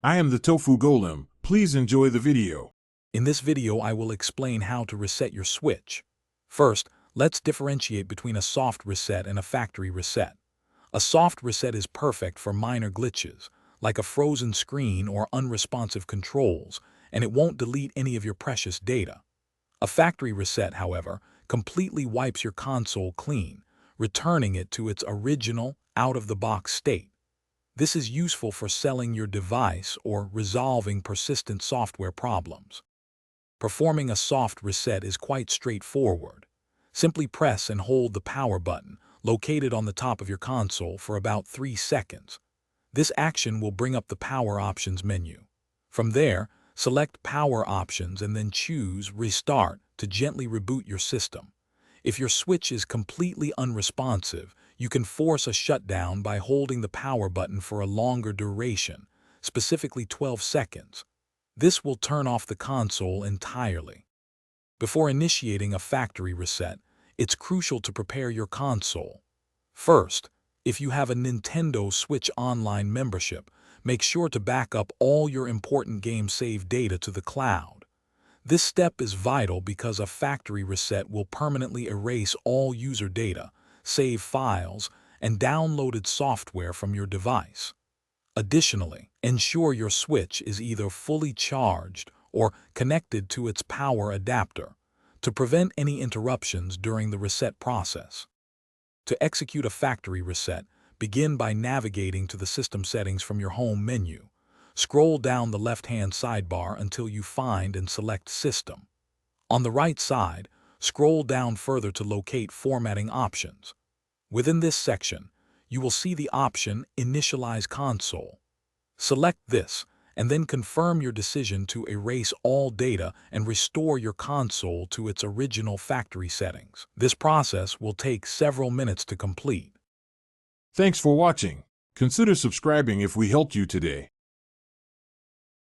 I am the Tofu Golem. Please enjoy the video. In this video, I will explain how to reset your switch. First, let's differentiate between a soft reset and a factory reset. A soft reset is perfect for minor glitches, like a frozen screen or unresponsive controls, and it won't delete any of your precious data. A factory reset, however, completely wipes your console clean, returning it to its original, out-of-the-box state. This is useful for selling your device or resolving persistent software problems. Performing a soft reset is quite straightforward. Simply press and hold the power button, located on the top of your console, for about 3 seconds. This action will bring up the Power Options menu. From there, select Power Options and then choose Restart to gently reboot your system. If your switch is completely unresponsive, you can force a shutdown by holding the power button for a longer duration, specifically 12 seconds. This will turn off the console entirely. Before initiating a factory reset, it's crucial to prepare your console. First, if you have a Nintendo Switch Online membership, make sure to back up all your important game save data to the cloud. This step is vital because a factory reset will permanently erase all user data, save files, and downloaded software from your device. Additionally, ensure your switch is either fully charged or connected to its power adapter to prevent any interruptions during the reset process. To execute a factory reset, begin by navigating to the system settings from your home menu. Scroll down the left-hand sidebar until you find and select System. On the right side, scroll down further to locate Formatting Options. Within this section, you will see the option Initialize Console. Select this, and then confirm your decision to erase all data and restore your console to its original factory settings. This process will take several minutes to complete. Thanks for watching. Consider subscribing if we helped you today.